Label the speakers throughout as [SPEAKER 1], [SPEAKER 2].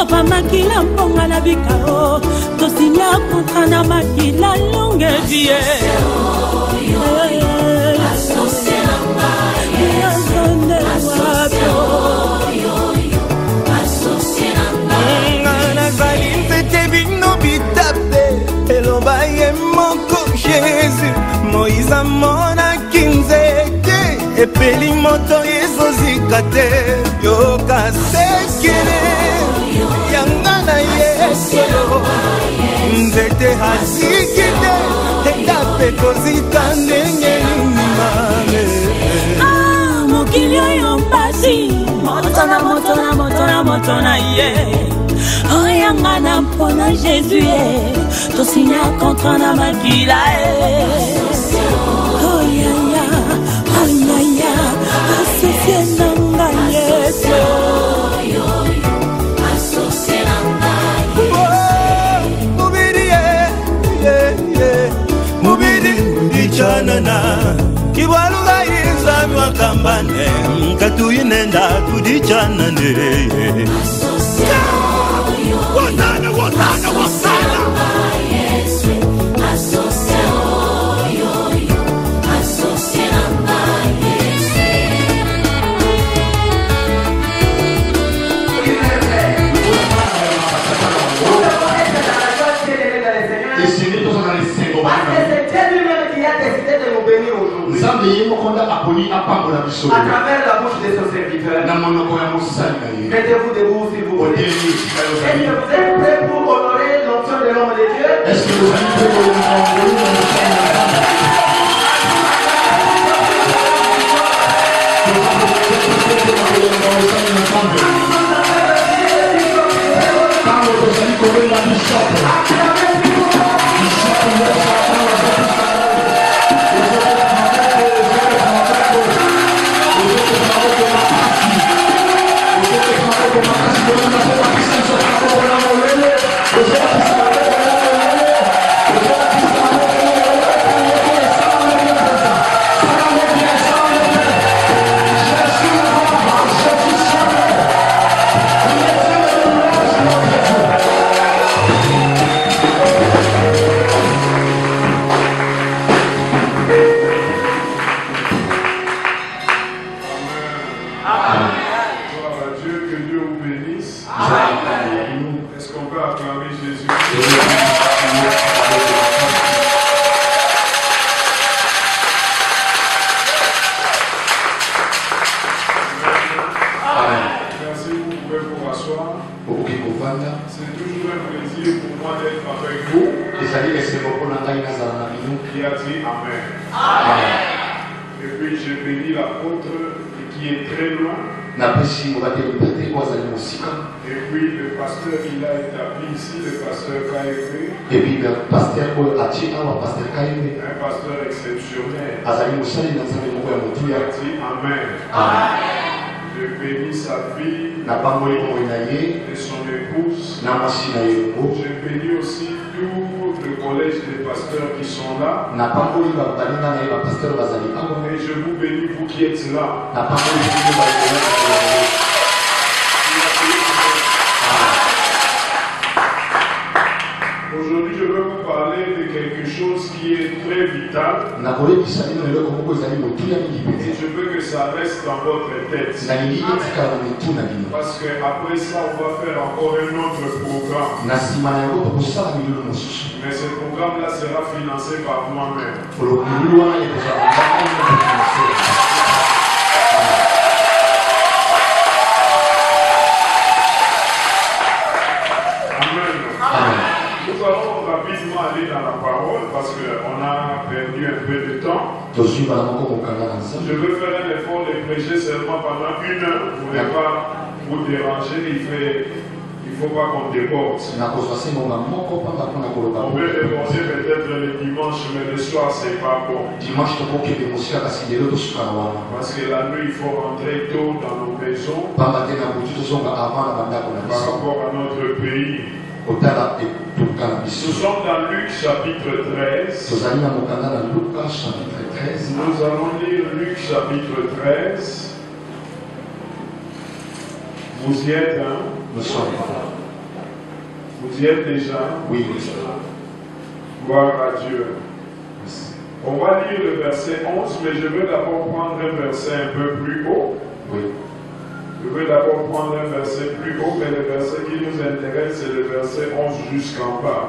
[SPEAKER 1] Papa makila mponga na bikao tosinya kontra na makila longue vie
[SPEAKER 2] Jésus, Moïse amona kinzeke epeli moto ezozikate yoka sekele yanga na Yesu nzete hazikite etape kozika ndenge nimame
[SPEAKER 1] mokili oyo mpasi moto na ye oyanga na mpona Jésus tosinya kontra na makila oyaya asosie nanga Yesu
[SPEAKER 2] mubiri ndichanana kiwaluga yinzami wakambane mkatuyinenda tudichanane wasana
[SPEAKER 3] à travers la bouche de son serviteur. Mettez-vous debout s'il vous plaît. Est-ce que vous êtes prêts pour honorer l'onction de l'homme de Dieu? Est-ce que vous êtes prêts pour
[SPEAKER 4] Je bénis sa vie et son épouse. Je bénis aussi tout le collège des pasteurs qui sont là. Et je vous bénis, vous qui êtes là. Aujourd'hui, je veux vous parler de quelque chose qui est très vital. Et je veux que ça reste dans votre tête. Parce qu'après ça, on va faire encore un autre programme. Mais ce programme-là sera financé par moi-même. Nous allons rapidement aller dans la parole parce qu'on a perdu un peu de temps. Je veux faire un effort de prêcher seulement pendant 1 heure. Vous ne voulez pas vous déranger, il ne faut pas qu'on déborde. On peut déborder peut-être le dimanche, mais le soir c'est pas bon. Parce que la nuit il faut rentrer tôt dans nos maisons par rapport à notre pays. Nous sommes dans Luc chapitre 13. Nous allons lire Luc chapitre 13. Vous y êtes, hein?
[SPEAKER 2] Nous sommes.
[SPEAKER 4] Vous y êtes déjà?
[SPEAKER 3] Oui.
[SPEAKER 4] Gloire à Dieu. On va lire le verset 11, mais je veux d'abord prendre un verset un peu plus haut.
[SPEAKER 3] Oui.
[SPEAKER 4] Je veux d'abord prendre un verset plus haut, mais le verset qui nous intéresse, c'est le verset 11 jusqu'en bas.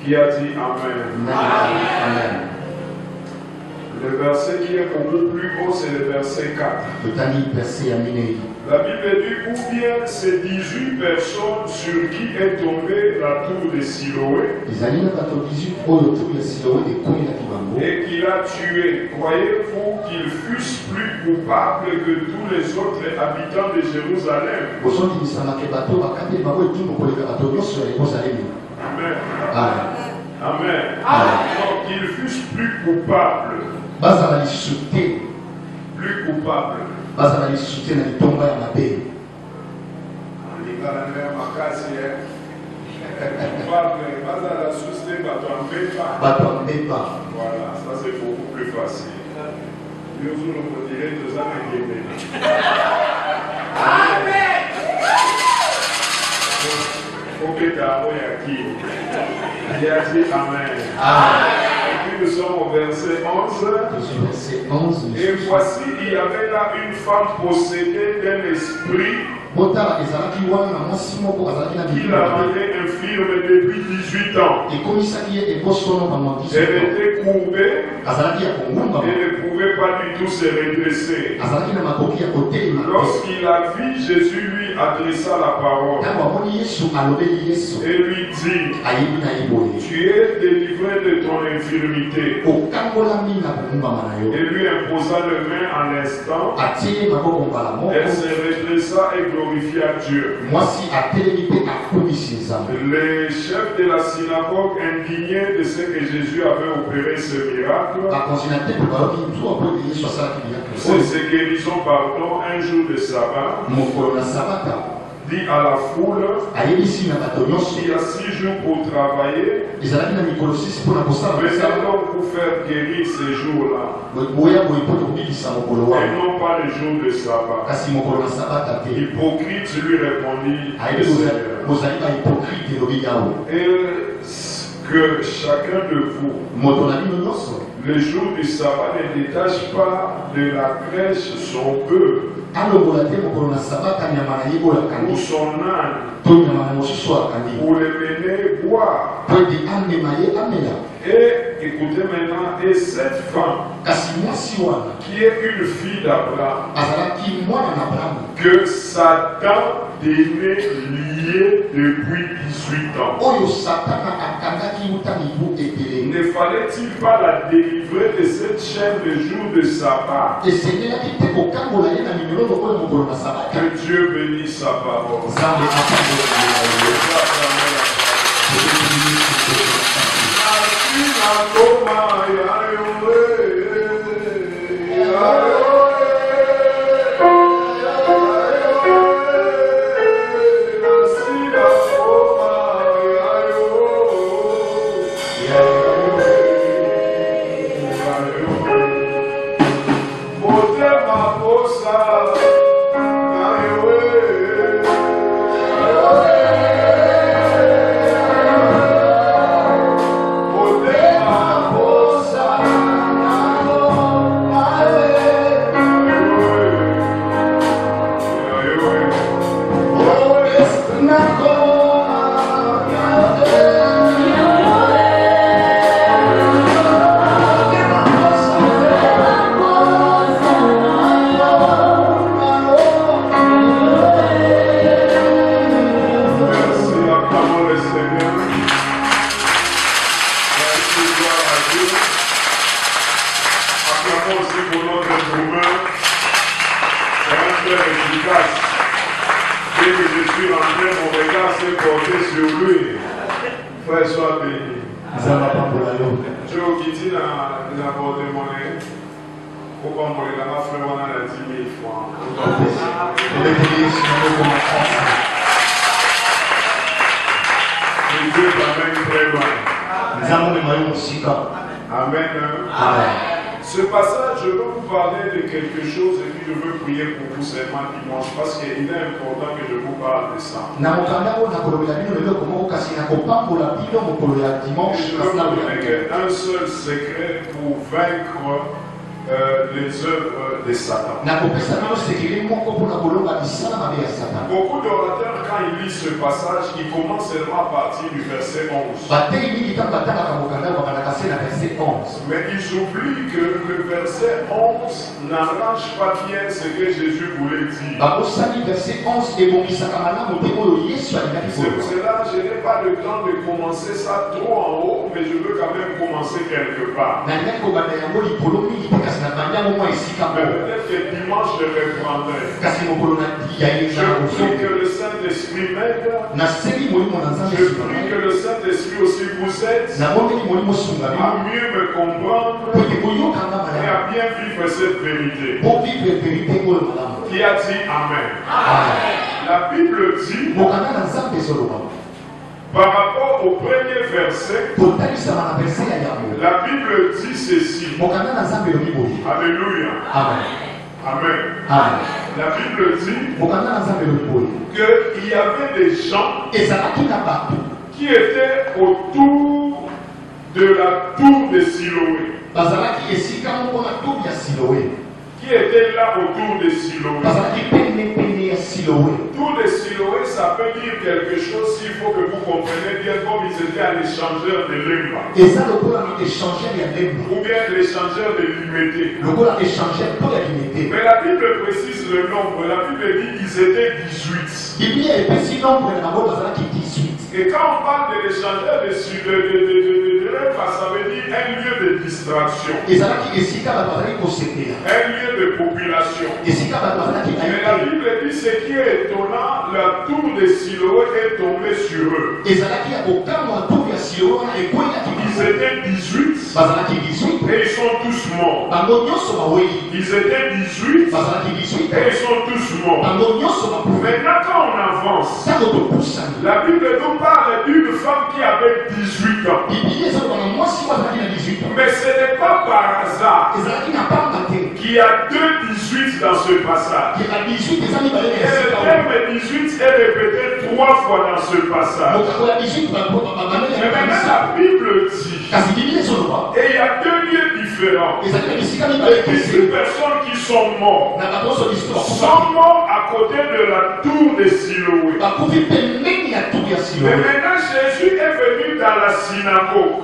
[SPEAKER 4] Qui a dit Amen?
[SPEAKER 3] Amen.
[SPEAKER 4] Le verset qui est beaucoup plus haut, c'est le verset 4. La Bible dit, ou bien ces 18 personnes sur qui est tombée la tour de Siloé et qu'il a tué, croyez-vous qu'ils fussent plus coupables que tous les autres habitants de Jérusalem? Amen. Amen. Donc qu'ils fussent plus coupables. Plus coupables. Voilà, ça c'est beaucoup plus facile. Nous on dirait deux ans et Amen. Faut que tu aies qui. Il a dit Amen. Et puis nous sommes au verset 11. Et voici, il y avait là une femme possédée d'un esprit qui la rendait infirme depuis 18 ans. Elle était courbée et ne pouvait pas du tout se redresser. Lorsqu'il la vit, Jésus lui adressa la parole et lui dit, tu es délivré de ton infirmité. Et lui imposa le main en l'instant. Elle se redressa et glorifia Dieu. Les chefs de la synagogue, indignés de ce que Jésus avait opéré ce miracle, ces guérisons, pardon, un jour de sabbat, dit à la foule, il y a 6 jours pour travailler, venez donc vous faire guérir ces jours-là, et non pas les jours de sabbat. Hypocrite lui répondit, et que chacun de vous, le jour du sabbat, ne détache pas de la crèche son bœuf ou son âne pour le mener boire. Et écoutez maintenant, et cette femme qui est une fille d'Abraham, que Satan tenait liée depuis 18 ans, ne fallait-il pas la délivrer de cette chaîne le jour de sabbat? Que Dieu bénisse sa parole. Ce passage, je veux vous parler de quelque chose et puis je veux prier pour vous seulement dimanche parce qu'il est important que je vous parle de ça. Et je veux vous donner un seul secret pour vaincre les œuvres de Satan. Beaucoup d'orateurs, quand ils lisent ce passage, ils commencent seulement à partir du verset 11. Mais ils oublient que le verset 11 n'arrange pas bien ce que Jésus voulait dire. C'est pour cela que je n'ai pas le temps de commencer ça trop en haut, mais je veux quand même commencer quelque part. Peut-être que dimanche je reprendrai. Je prie que le Saint-Esprit m'aide. Je prie que le Saint-Esprit aussi vous aide à mieux me comprendre et à bien vivre cette vérité. Qui a dit Amen? La Bible dit, par rapport au premier verset, la Bible dit ceci. Alléluia. Amen. Amen. La Bible dit qu'il y avait des gens qui étaient autour de la tour de Siloé. Qui était là autour de Siloé. Tour de Siloé, ça peut dire quelque chose s'il faut que vous compreniez bien comme ils étaient à l'échangeur de Lemba. Ou bien l'échangeur de Limété. Mais la Bible précise le nombre. La Bible dit qu'ils étaient 18. Et quand on parle de l'échangeur de Lemba, ça veut dire un lieu de distraction. Un lieu de population. Mais la Bible dit ce qui est étonnant, la tour de Siloé est tombée sur eux. Ils étaient 18 et ils sont tous morts. Ils étaient 18 et ils sont tous morts. Maintenant quand on avance, la Bible nous parle d'une femme qui avait 18 ans. Mais ce n'est pas par hasard qu'il y a deux 18 dans ce passage. Et le terme 18 est répété 3 fois dans ce passage. Mais maintenant la Bible dit, et il y a deux lieux différents. Et 18 personnes qui sont mortes sont morts à côté de la tour de Siloé. Mais maintenant Jésus est venu dans la synagogue,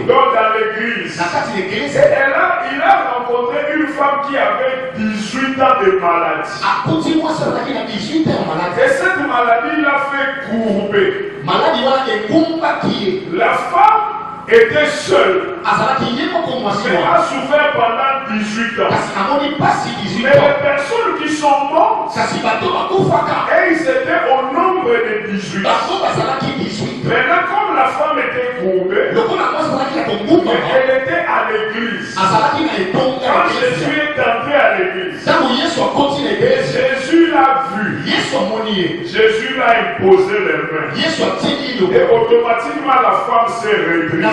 [SPEAKER 4] donc dans l'église. Et là, il a rencontré une femme qui avait 18 ans de maladie. Et cette maladie l'a fait courber. La femme était seule, mais a souffert pendant 18 ans. Mais les personnes qui sont mortes, et ils étaient au nombre de 18. Maintenant, comme la femme était courbée, elle était à l'église. Quand Jésus est entré à l'église, et Jésus l'a vu, Jésus l'a imposé les mains. Et automatiquement, la femme s'est réduite.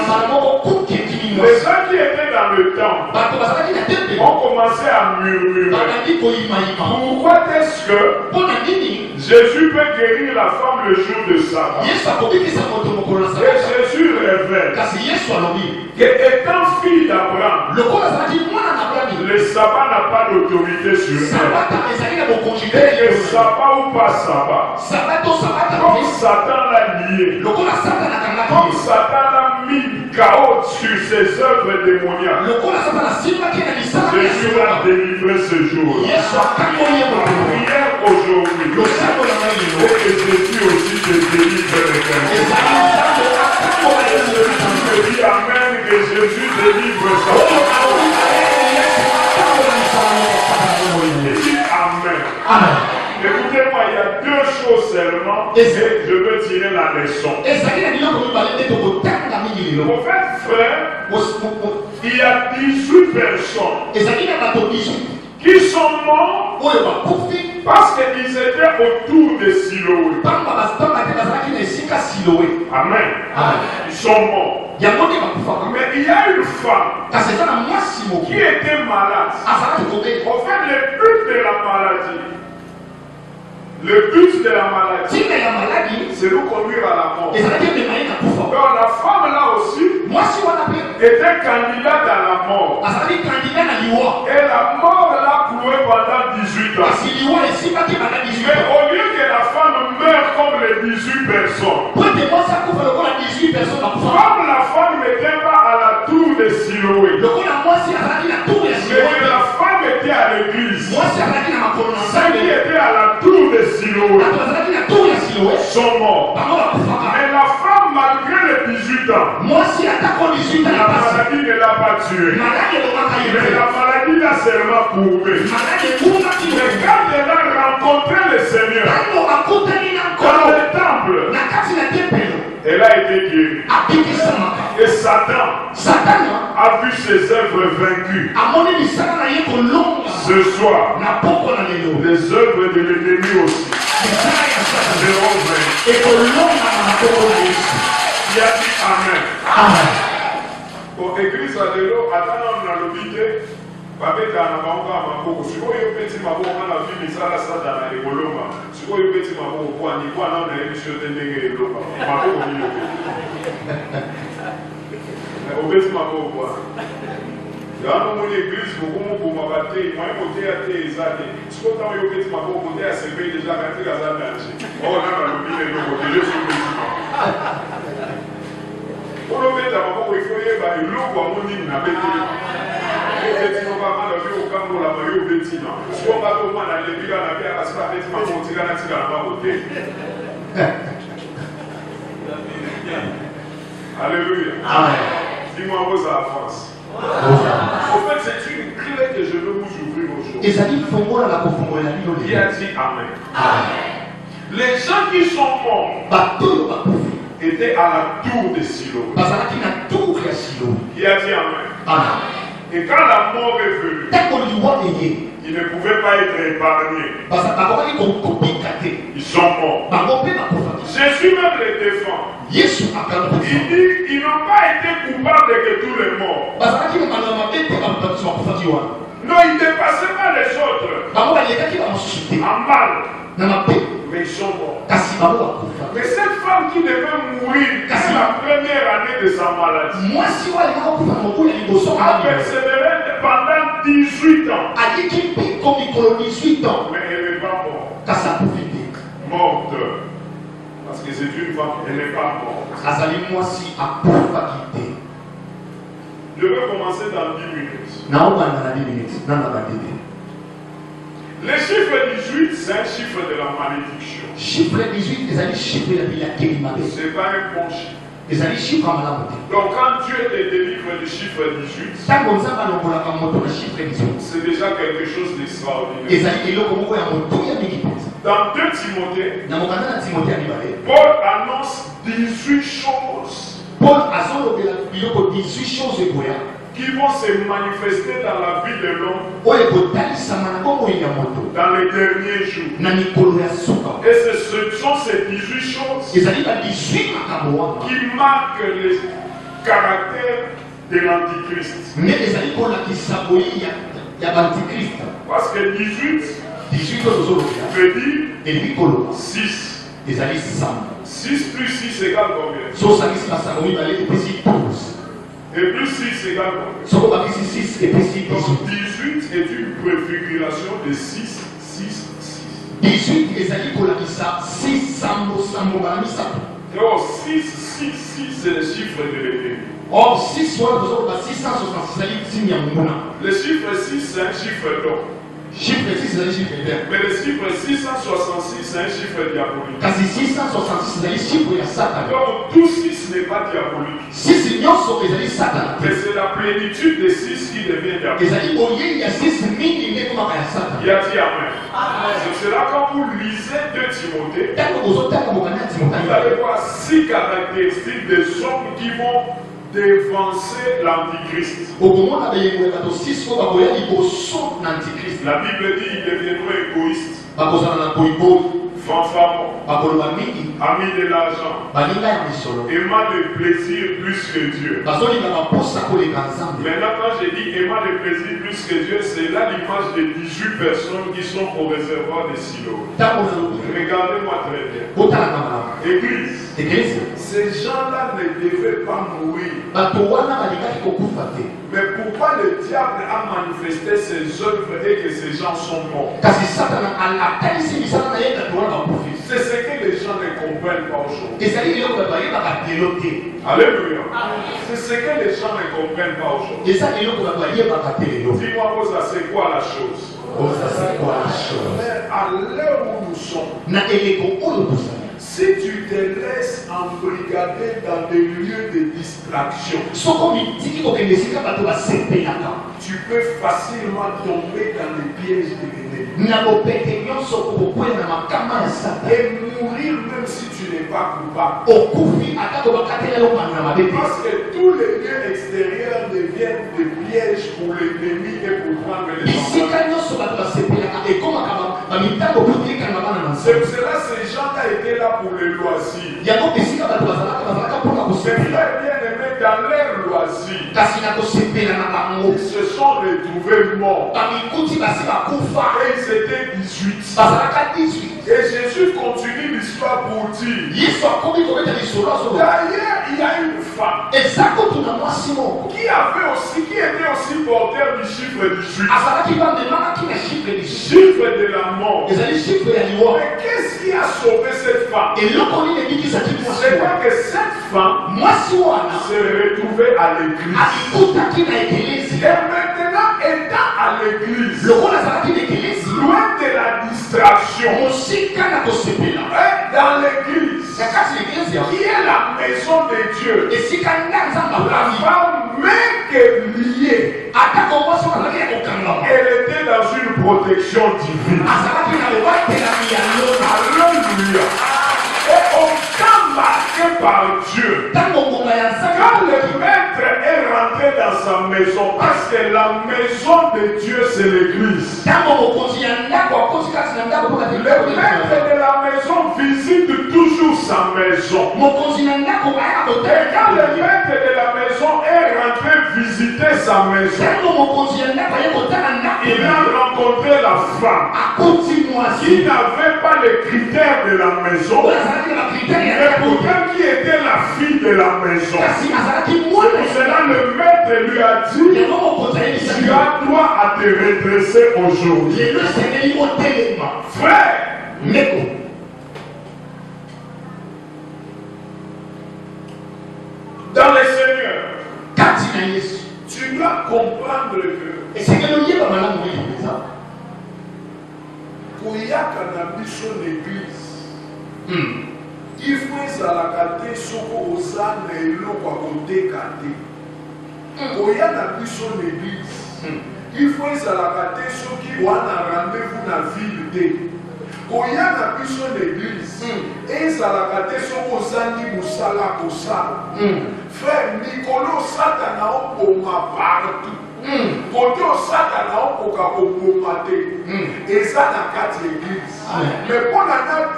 [SPEAKER 4] Les gens qui étaient dans le temple ont commencé à murmurer. Pourquoi est-ce que Jésus peut guérir la femme le jour de sabbat? Et Jésus révèle qu'étant fille d'Abraham, le sabbat n'a pas d'autorité sur elle. Et que sabbat ou pas sabbat, comme Satan l'a lié, comme Satan l'a mis chaos sur ses œuvres démoniaques, Jésus l'a délivré ce jour. Prière aujourd'hui. Et que Jésus aussi te délivre les Je dis Amen, que Jésus délivre sa Amen. Écoutez-moi, il y a deux choses seulement et je veux tirer la leçon. Mon frère, il y a 18 personnes qui sont morts parce qu'ils étaient autour de Siloé. Amen. Ils sont morts. Mais il y a une femme qui était malade. En fait, le but de la maladie, c'est nous conduire à la mort. Donc la femme là aussi était candidate à la mort. Et la mort l'a clouée pendant 18 ans. Mais au lieu que la femme meure comme les 18 personnes, comme la femme n'était pas à la tour de Siloé, mais la femme était à l'église, ceux qui étaient à la tour de Siloé sont morts. Mais la femme, malgré les 18 ans, la maladie ne l'a pas tuée. Mais la maladie l'a seulement courbée. Mais quand elle a rencontré le Seigneur dans le temple, elle a été guérie. Et Satan a vu ses œuvres vaincues. Ce soir, les œuvres de l'ennemi aussi seront vaincues. Il a dit Amen. Bon, église à l'élo, attendons dans l'obité. Babeta na bango maboko siko yo peti maboko na vie misala sada na ekoloma siko yo peti maboko kwa ni kwa na na emission tendenge eloba maboko ni yo obeti maboko kwa ya no mo église ko mo ko mabate moi côté à te ezade siko ta yo peti maboko côté à server déjà quand tu as zananchi oh na na lobine yo ko je suis peti pour le mettre maboko il faut y ba ilo kwa mo ni na bete. Si on va au Cambo, la Mario Bettina, si on va au Mana, les bilans, la pierre, la spa, les mamans, on tire la tigre à la beauté. Alléluia. Dis-moi vos avances. En fait, c'est une clé que je veux vous ouvrir aujourd'hui. Il a dit Amen. Les gens qui sont morts étaient à la tour de Silo. Il a dit Amen. Et quand la mort est venue, ils ne pouvaient pas être épargnés. Ils sont morts. Jésus même les défend. Il dit ils n'ont pas été coupables que tous les morts. Non, ils ne dépassaient pas les autres en mal. Mais ils sont morts. Mais cette femme qui devait mourir c'est la première année de sa maladie a persévéré pendant 18 ans. Mais elle n'est pas morte. Morte. Parce que c'est une femme, elle n'est pas morte. Je vais commencer dans 10 minutes. Le chiffre 18, c'est un chiffre de la malédiction.
[SPEAKER 3] Chiffre 18, c'est un chiffre de la malédiction.
[SPEAKER 4] Ce n'est pas un bon chiffre. Donc quand Dieu te délivre le chiffre 18, c'est déjà quelque chose d'extraordinaire. Dans 2 Timothée, Paul annonce 18 choses qui vont se manifester dans la vie de l'homme dans les derniers jours. Et ce sont ces 18 choses qui marquent le caractère de l'Antichrist. Parce que 18 veut dire 6. 6 plus 6 égale combien? Et plus 6 égale combien? 18 est une préfiguration de 6, 6, 6.
[SPEAKER 3] 18 ezali kolakisa 6
[SPEAKER 4] Alors 6, 6, 6 c'est le chiffre de l'ennemi.
[SPEAKER 3] Or 6 wana tozokoba 666 ezali signe ya monguna.
[SPEAKER 4] Le chiffre 6 c'est un chiffre d'or.
[SPEAKER 3] Chiffre 6 ezali chiffre d'or.
[SPEAKER 4] Mais le chiffre 666 c'est un chiffre diabolique.
[SPEAKER 3] Kasi 666 ezali chiffre ya Satan.
[SPEAKER 4] Donc tout 6 n'est pas diabolique.
[SPEAKER 3] 6 nyonso ezali Satan.
[SPEAKER 4] Mais c'est la plénitude de 6 qui devient diabolique.
[SPEAKER 3] Ezali oye ya 6 mingi nde komaka ya Satan.
[SPEAKER 4] Il a dit Amen. C'est là quand vous lisez 2 Timothée, vous allez voir 6 caractéristiques des hommes qui vont d'évancer l'antichrist. La Bible dit qu'ils deviendront égoïstes, fanfarons, amis de l'argent, aimant le plaisir plus que Dieu. Maintenant, quand j'ai dit aimant le plaisir plus que Dieu, c'est là l'image de 18 personnes qui sont au réservoir de Silo. Regardez-moi très bien. Église, ces gens-là ne devaient pas mourir. Mais pourquoi le diable a manifesté ses œuvres et que ces gens sont morts? C'est ce que les gens ne comprennent pas aujourd'hui. Alléluia. C'est ce que les gens ne comprennent pas aujourd'hui. Dis-moi, Rosa, c'est quoi la chose? Mais à l'heure où nous sommes, si tu te laisses embrigader dans des lieux de distraction, tu peux facilement tomber dans les pièges de l'ennemi et mourir même si tu n'es pas coupable. Parce que tous les lieux extérieurs deviennent des pièges pour l'ennemi et pour prendre les enfants. C'est pour cela que ces gens-là étaient là pour les loisirs. C'est très bien aimé dans leurs loisirs. Ils se sont retrouvés morts. Et ils étaient 18. Et Jésus continue l'histoire pour dire. D'ailleurs, il y a une femme qui était aussi porteur du chiffre 18. Chiffre de la mort. Mais qu'est-ce qui a sauvé cette femme? C'est quoi que cette femme s'est retrouvée à l'église. Et maintenant, étant à l'église, loin de la distraction, dans l'église, qui est la maison de Dieu, la femme même liée, elle était dans une protection divine. Alléluia. Et aucun marqué par Dieu. Quand le maître est rentré dans sa maison, parce que la maison de Dieu c'est l'église. Le maître de la maison visite toujours sa maison. Et quand le maître de la maison est rentré visiter sa maison, il a rencontré la femme qui n'avait pas les critères de la maison, mais pourtant qui était la fille de la maison. C'est pour cela le maître lui a dit, tu as droit à te redresser aujourd'hui. Frère, dans le Seigneur, tu dois comprendre que koyaka na biso l'église, il faut ezalaka te soko oza na eloko ya koteka te. Koya na biso l'église, il faut ezalaka te soki wana rendez-vous na ville te. Koya na biso l'église, ezalaka te soko ozangi mosala kosala. Frère, mikolo satana oboma partout. Côté au Satana, on peut commater. Et ça, dans quatre églises. Mais pour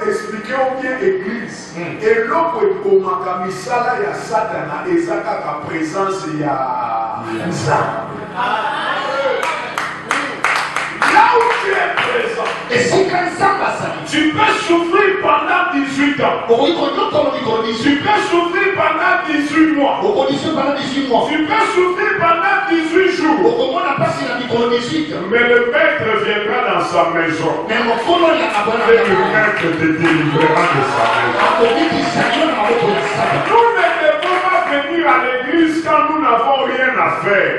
[SPEAKER 4] expliquer au bien l'église, et l'autre est pour ma misala, il y a Satana, et ça, la présence, il y a ça. Là où tu es présent, et si tu peux souffrir pendant 18 ans. Tu peux souffrir pendant 18 mois. Tu peux souffrir pendant 18 jours. Mais le maître viendra dans sa maison. Et le maître te délivrera de sa maison. Nous ne devons pas venir à l'église quand nous n'avons rien à faire.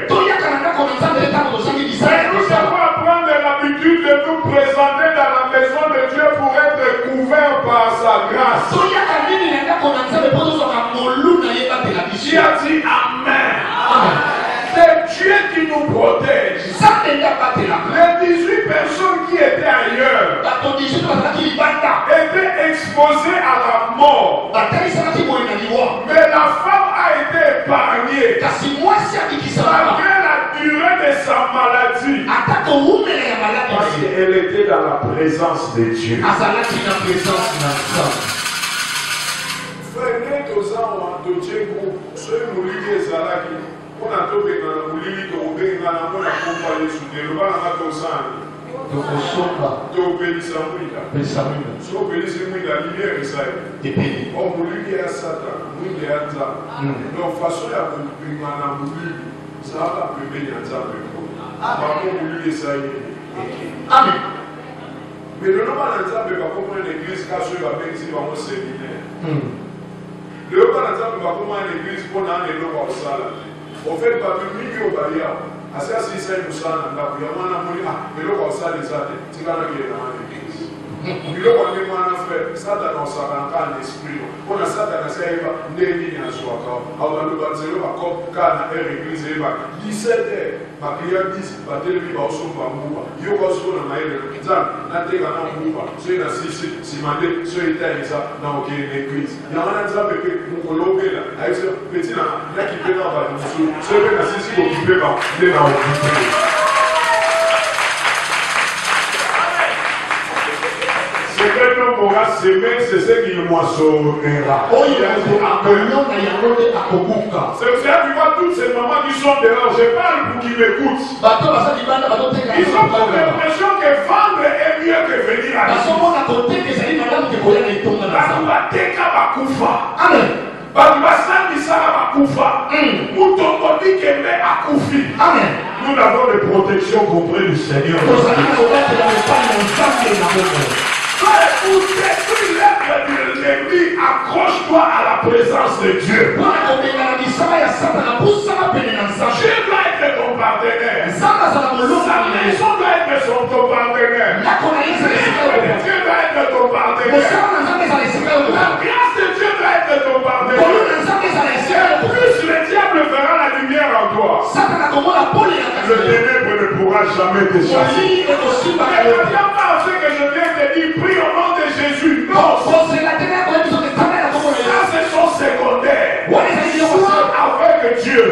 [SPEAKER 4] Mais nous devons prendre l'habitude de nous présenter dans la maison de Dieu pour être couverts par sa grâce. Qui a dit Amen. C'est Dieu qui nous protège. Les 18 personnes qui étaient ailleurs étaient exposées à la mort. mort. Mais la femme a été épargnée. Malgré la durée de sa maladie. Parce qu'elle était dans la présence de Dieu. Frère, nous avons Dieu pour ceux qui nous lisent on a trouvé dans le lit de Robin, on a accompagné sous des lois à Tosan. Donc, on obéit à Mouida. Si on obéit à Mouida, la lumière est ça. On mouille à Satan, mouille à Zam. Donc, façon à vous à mouiller, ça va plus bien à Zam. Par contre, mouiller ça. Amen. Mais le nom de Zam, il va comprendre l'église cachée va bien ici dans mon séminaire. Le nom de Zam, il va comprendre l'église pour aller dans le salle. En fait, pas de milieu barrière. Assez assez ça nous ça n'a pas bien on a monné mais le quoi ça les a tu vas la bien dans l'église. Le quoi les moi frère ça dans ça dans l'esprit. On a ça dans ça il va neni en soi quoi. Alors le bazelo va comme quand l'église il va 17h ma client dit va télé va au pas mouva. Yo quoi sur na maile nzam na te kana mouva. C'est na si mandé sur état ça dans l'église. Il y a un nzam que mon colombé là avec ce petit là qui peut dans va nous c'est bien si si occupé par ce que l'homme aura semé, c'est ce qu'il moissonnera. C'est pour ça que tu vois toutes ces mamans qui sont dehors, je parle pour qu'ils m'écoutent. Ils ont l'impression que vendre est mieux que venir à Amen. Nous avons des protections auprès du Seigneur. Pour détruire l'œuvre de l'ennemi, accroche-toi à la présence de Dieu. Dieu doit être ton partenaire. Sa maison doit être ton partenaire. Dieu doit être ton partenaire. La grâce de Dieu doit être ton partenaire. Plus le diable verra la lumière en toi, le ténèbre ne pourra jamais te chasser. Ne regarde pas ce que je viens de dire, prie au nom de Jésus. Non, ça c'est son secondaire. Sois avec Dieu.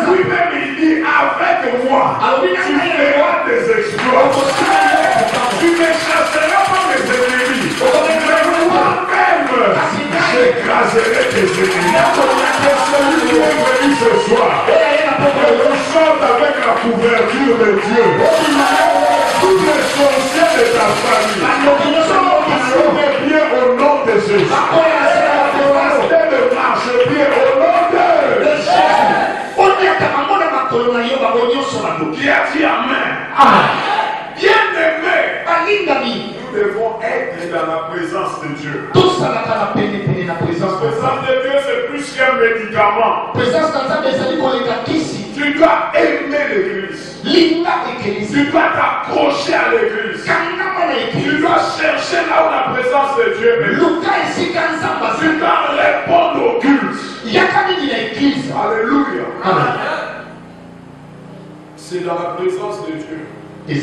[SPEAKER 4] Lui-même il dit avec moi, tu feras des exploits. Tu ne chasseras pas mes ennemis. Moi-même, j'écraserai tes ennemis. Celui qui est venu ce soir, je chante avec la couverture de Dieu. Tous les sorciers de ta famille, bien au nom de Jésus. Ne marche bien au nom de Jésus. Qui a dit Amen. Bien-aimé, nous devons être dans la présence de Dieu. La présence de Dieu, c'est plus qu'un médicament. Tu dois aimer l'église. Tu dois t'accrocher à l'église. Tu dois chercher là où la présence de Dieu est. Tu dois répondre au culte. Alléluia. C'est dans la présence de Dieu que tu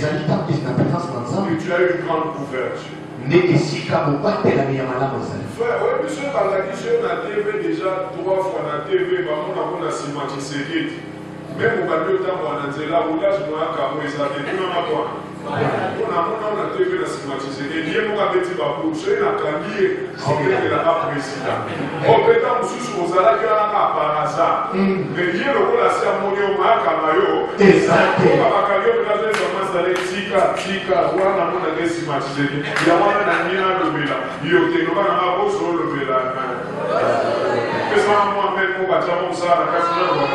[SPEAKER 4] as une grande couverture. Frère, oui, monsieur Balakisho na TV déjà 3 fois na TV, on a cimatisé. Même au Bali, on a dit là, on a TV na cimatisé. Et Dieu m'a dit, je n'ai pas dit, la président. On peut être sous aux alaki par hasard. Mais Dieu le rôle à sermonner au Mahakamayo. Exact. On va caler au Kazaï, on va s'aller tika, on a des cimatisé. Il y a un ami à l'obéla. Il y a un ami sur l'obéla. Mais ça, moi-même, on va dire ça, la casse-noire, on va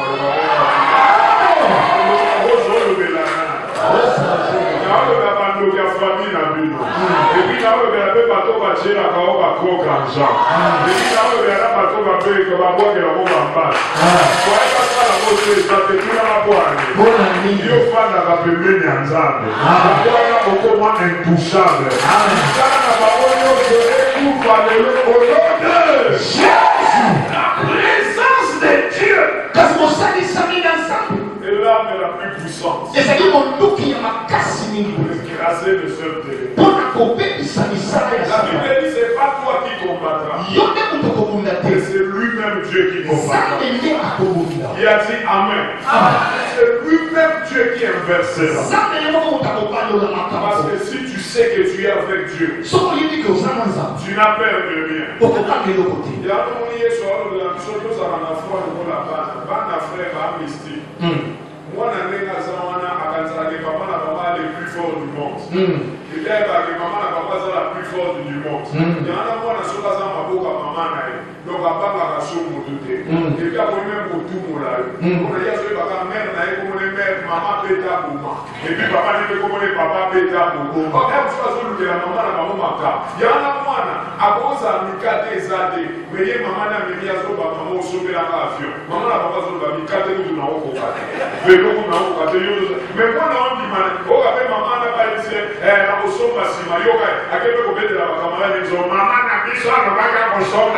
[SPEAKER 4] et l'arme la plus puissante. Pour écraser le seul téléphone. La Bible dit c'est pas toi qui combattras. Dieu qui combat. Il a dit Amen. C'est lui-même Dieu qui inverse là. Parce que si tu sais que tu es avec Dieu, tu n'as peur de rien. Il y a un moment hier soir, la mission de la foi de la bande frère mystique. Moi, je suis le plus fort du monde. Et là, maman est la plus forte du monde. Il y en a moi, je suis maman. Donc, à part la ration, mon douté. Et puis, après, même pour tout mon live. On a dit à ce papa, mère, comme les mères, maman péta pour moi. Et puis, papa dit comme les papa péta pour moi. Quand même, je la maman, la maman, maka. Il y en a moi, à cause de Mikate Zade, mais il y a maman, la maman, maman, sauver la avion. Maman, la maman, sauver la Mikate, nous, nous, nous, mais moi, on dit, oh, avec maman, n'a pas dit, la motion massive, à quel point de la camarade, ils ont maman, n'a mis ça, le bac à motion,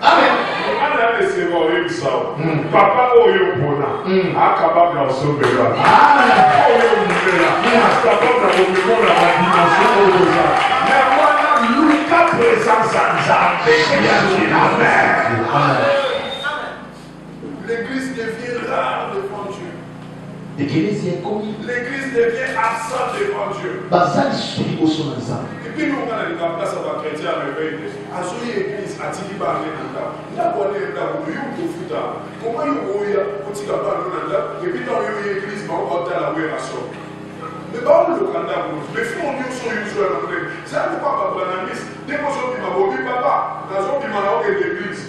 [SPEAKER 4] Amen. Papa Oyopona, a capable de sauver là. Mais voilà, Lucas présence en l'église devient rare devant Dieu. L'église devient absente devant Dieu. Et puis nous, on a la place à la chrétien à l'éveil. À ce l'église, à Tiki Barlé, comment et puis dans l'église, on va la relation. Mais pas le candidat, mais on dit sur une c'est pourquoi papa, dès qu'on s'en dit, papa, dans un l'église.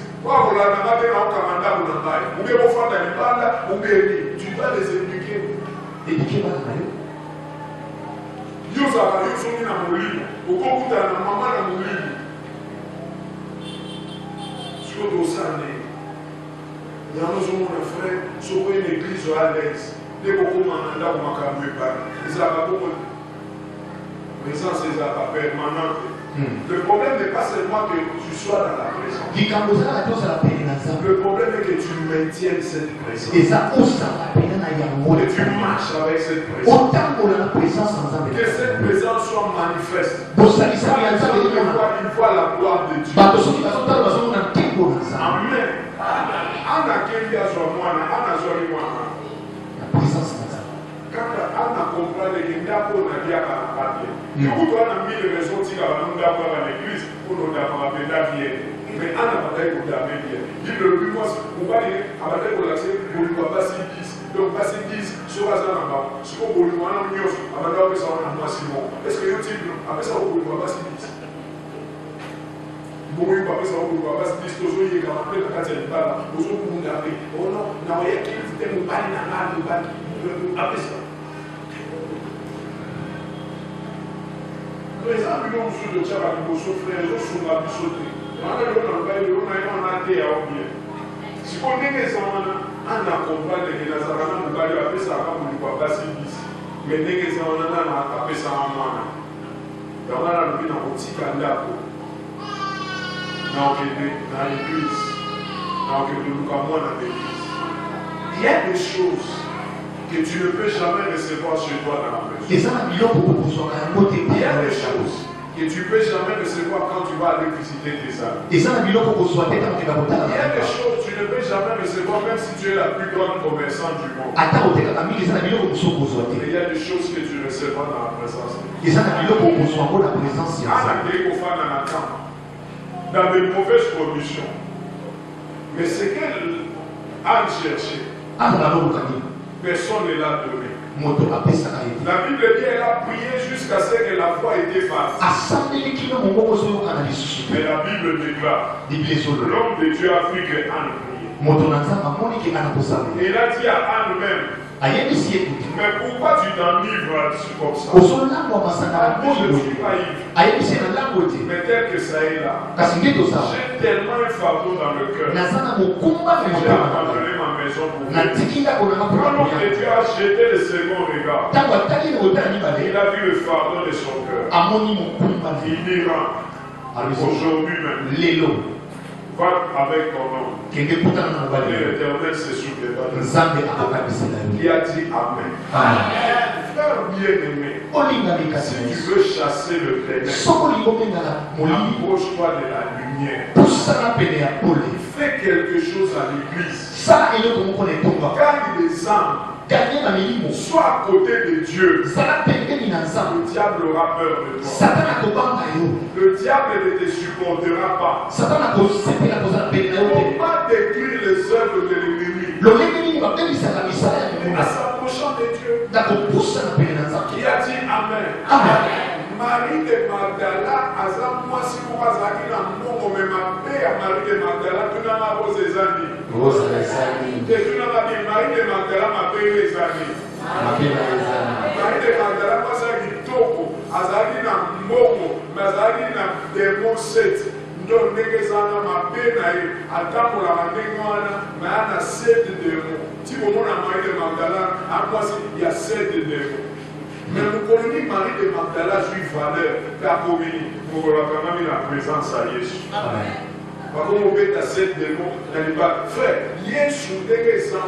[SPEAKER 4] Tu dois les éduquer. Éduquer par Dieu a eu son amour. Au concours de la maman à mourir. Sur le dossier, il y a un frère, sur une église à l'aise. Dès qu'on a un homme à camouer par. Ils ont beaucoup de présence, ils ont pas permanente. Le problème n'est pas seulement que tu sois dans la présence. Le problème est que tu maintiennes cette présence. Et que tu marches avec cette présence. Que cette présence soit manifeste. Il voit la gloire de Dieu. Amen.
[SPEAKER 5] La présence de Dieu.
[SPEAKER 4] Quand on comprend que les gens ont dit à la patrie, du coup, on a mis les raisons qui ont dit à l'église pour nous avoir bien. Mais on a pas dit qu'on a bien. Dit le plus moi, on va dire, on va dire qu'on a dit qu'on ne va pas passer 10. Donc, passer 10, sur la zone là-bas. Ce qu'on veut, on a mis, on va dire que ça va être Simon. Est-ce que vous dites, après ça, on va passer 10. Bon, oui, après ça, on va passer 10. Tous les gens qui ont fait la carte, ils ont fait oh non, on a rien qui fait mon pari dans la main, après ça. Les gens qui ont su de Tchaba, qui ont souffert, ils ont su la sauter. On a été à oublier. Si on est des gens, on a compris que les Nazarans ont fait ça pour ne pas passer 10. Mais les gens ont fait ça en moins. Donc on a vu dans le petit candidat. Dans l'église. Dans l'église. Il y a des choses que tu ne peux jamais recevoir chez toi dans la maison. Il y a des choses que tu ne peux jamais recevoir quand tu vas aller visiter tes amis. Il y a des choses que tu ne peux jamais recevoir même si tu es la plus grande commerçante du monde. Et il y a des choses que tu recevras dans la présence de Dieu. Dans de mauvaises conditions. Mais ce qu'elle a cherché, personne ne l'a donné. La Bible dit qu'elle a prié jusqu'à ce que la foi ait été faite. Mais la Bible déclare l'homme de Dieu a vu que Anne priait. Il a dit à Anne même, mais pourquoi tu t'enivres comme ça? Moi je ne suis pas ivre. Mais tel que ça est là, j'ai tellement un fardeau dans le cœur. J'ai abandonné ma maison pour venir. Quand l'homme de Dieu a jeté le second regard, il a vu le fardeau de son cœur. Il ira aujourd'hui même. Va avec ton nom. Et l'Éternel se souviendra. Qui a dit Amen. Frère bien-aimé, Si tu veux chasser le ténèbre, approche-toi de la lumière. Fais quelque chose à l'église. Gagne des âmes. Sois à côté de Dieu. Le diable aura peur de toi. Le diable ne te supportera pas. On va détruire les œuvres de l'ennemi en s'approchant de Dieu. Qui a dit Amen. Marie de Magdala, Azam, moi si vous avez un mot, mais ma mère, Marie de Magdala, tu n'as pas vos amis. Marie de Magdala m'a payé les amis. Marie de Magdala, moi ça dit Toko, Azali na Momo, Mazali na démon 7. Donc, les gens m'a payé, attends pour la mandingoana, mais il y a 7 démons. Si vous avez Marie de Magdala, à moi il y a 7 démons. Mais nous connaissons Marie de Magdala, juive valeur, car pour nous, nous avons la présence à Jésus. Amen. Par contre, on met à 7 démons, frère, Jésus est sans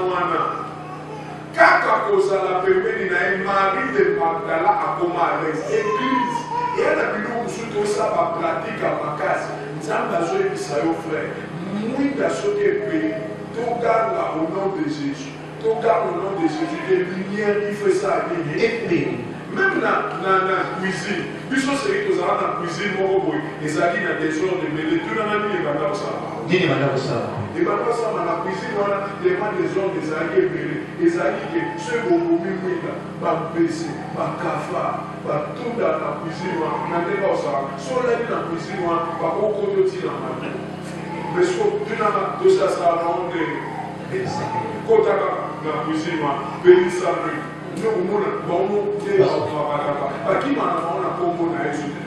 [SPEAKER 4] quand cause la permis Marie de Magdala a comme à l'église. Et elle a dit nous surtout ça va pratique à ma case. Nous avons besoin de ça, frère. Nous avons pays. Tout garde au nom de Jésus. Tout garde au nom de Jésus. Les lumières qui fait ça, même dans la cuisine, puisque c'est que nous avons dans la cuisine, les amis dans des ordres de mêlée, tout le monde est dans ça. Et maintenant, dans la cuisine, on a des ordres des alliés mêlés. Les alliés qui sont au milieu, baissé, cafard, tout dans la cuisine, on a des choses. Si on l'a dit dans la cuisine, on a beaucoup de choses dans la cuisine. Mais si on a tout ça, ça va rendre. Quand on a dans la cuisine, on a béni ça. Nous avons des gens qui ont été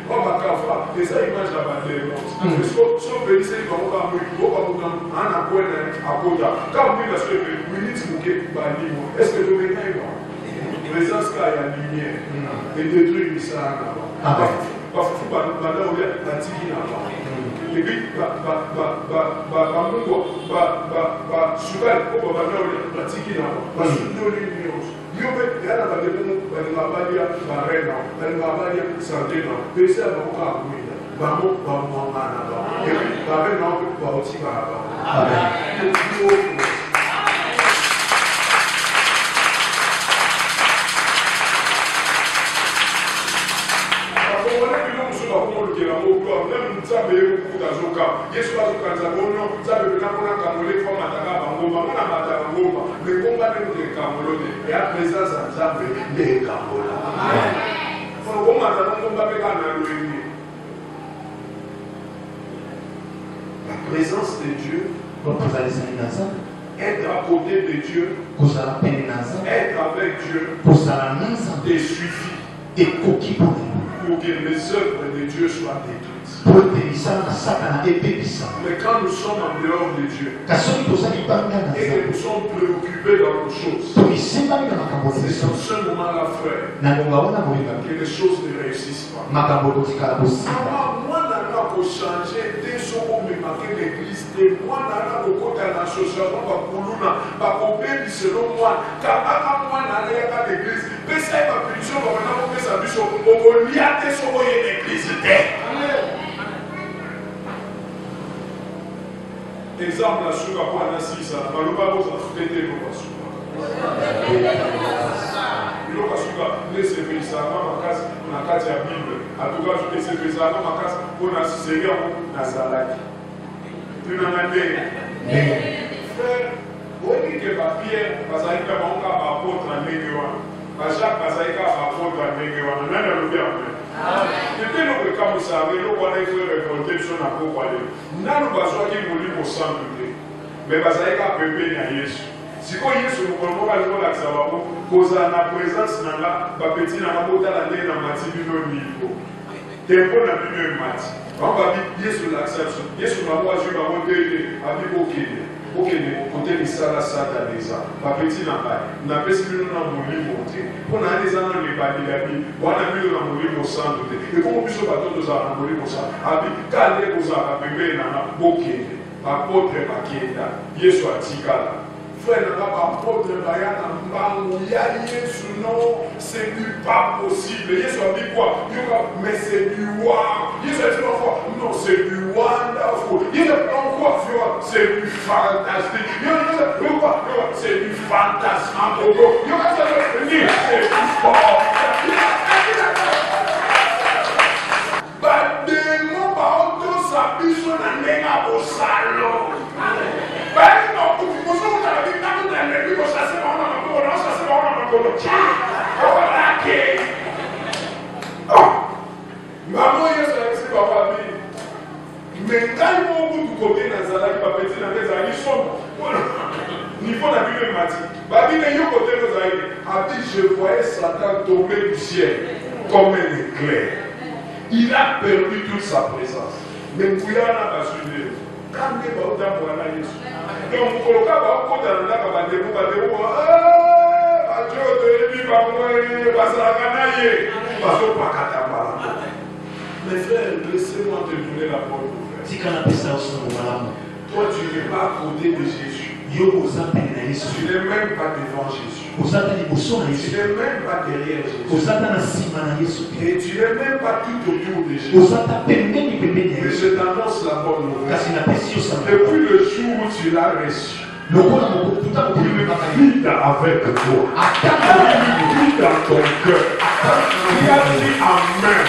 [SPEAKER 4] on va faire des images à battre. Parce que si on veut dire que on va quand on dit que est-ce que le métier est présence qu'il y a la lumière et détruire ça là-bas. Parce qu'il faut pas et puis, la présence de Dieu, être à côté de Dieu, être avec Dieu, des suivis pour que les œuvres de Dieu soient détruites. Mais quand nous sommes en dehors de Dieu et que nous sommes préoccupés dans nos choses, c'est dans ce moment-là, frère, que les choses ne réussissent pas. Moi, pour changer dès ce qu'on me marquait l'église, moi, pour côté de l'association, pour payer selon moi, car avant moi, il n'y a pas d'église. Mais c'est ma punition, pour maintenant, on fait sa mission. On y a des choses, il y a l'église. Exemple, la souka pour un assis, ça va le bas, ça fait des lois. Il y a les services, ça va ma casse, on a casse à Bible. En tout cas, je vais servir ça, ma casse, on a assisté à Nazareth. Tu n'en as pas. Frère, on dit que Pierre, parce qu'il y a un apôtre en Néguéwan. Jacques, parce qu'il y a un apôtre en Néguéwan. On a le bien. Depuis le cas, vous savez, nous avons fait révolter sur la peau. Nous avons besoin de nous au centre. Mais parce qu'il y a un peu de Jésus. Si vous voyez sur le point, vous allez voir que ça va vous poser la présence dans la petit dans la bouteille dans la matière du niveau. Tempo n'a plus de matière. On va dire sur l'acceptation. Jésus m'a dit que je vais vous dire côté de ça, ça, dans les ans. Ma petite n'a pas. N'a pas ce que nous avons voulu montrer. On a des ans dans les bâtis, on a mis dans le au centre. Et comme on puisse pas tous avoir voulu au centre. Quand les gens ont bébé, n'a pas apôtre Makeda. Yesu atikala. frère n'a pas apôtre Bayana non, c'est du pas possible. Yesu a dit quoi? Mais c'est du wow. Yesu a dit non, c'est du wonderful. Yesu a dit quoi? C'est du fantastique. C'est du fantasmagogo. C'est du fort. Bademo baoto sabiso na nenga bosalo. Maman Yesu alexi papa bi. Mais quand ils vont du côté nazala qui va petit dans les années sont niveau la Bible m'a dit. Babi ne yo côté nos aïe. A dit je voyais Satan tomber du ciel comme un éclair. Il a perdu toute sa présence. Mais Kouyana va suivre. Quand il va au temps pour aller à Yesu. Donc, pour le cas, on va au temps pour aller mes frères, laissez-moi te donner la parole. Toi, tu n'es pas à côté de Jésus. Tu n'es même pas devant Jésus. Tu n'es même pas derrière Jésus. Et tu n'es même pas tout autour de Jésus. Mais je t'annonce la bonne nouvelle. Depuis le jour où tu l'as reçu, il vit avec toi. Il vit dans ton cœur. Il a dit Amen.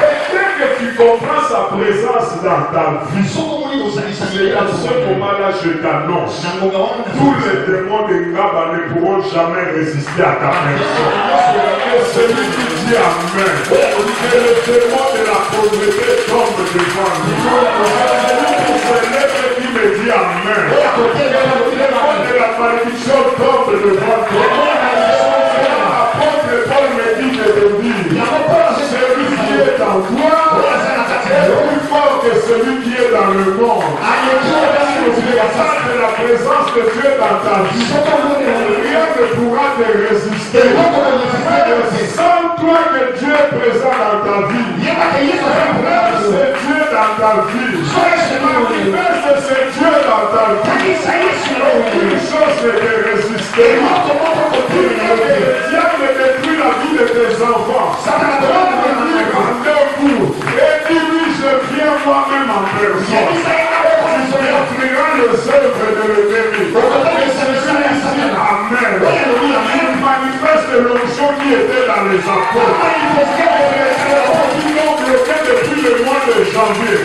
[SPEAKER 4] Et dès que tu comprends sa présence dans ta vie, c'est à ce moment-là je t'annonce. Tous les démons de Ngaba ne pourront jamais résister à ta personne. Et celui qui dit Amen, que le démon de la pauvreté tombe devant nous. Celui qui se lève et qui me dit Amen. Le démon de la malédiction tombe devant toi. L'apôtre Paul me dit de te dire, celui qui est en toi est plus fort que celui qui est dans le monde. Si tu as de la présence de Dieu dans ta vie, rien ne pourra te résister. Sans toi que Dieu est présent dans ta vie, c'est Dieu dans ta vie. C'est Dieu dans ta vie. Aucune chose ne te résister. Le diable détruit la vie de tes enfants. Rendez-vous et dis-lui, je viens moi-même en personne. Tu offriras les œuvres de l'ennemi. Amen. Il manifeste l'onction qui était dans les apôtres. Ils l'ont bloqué depuis le mois de janvier.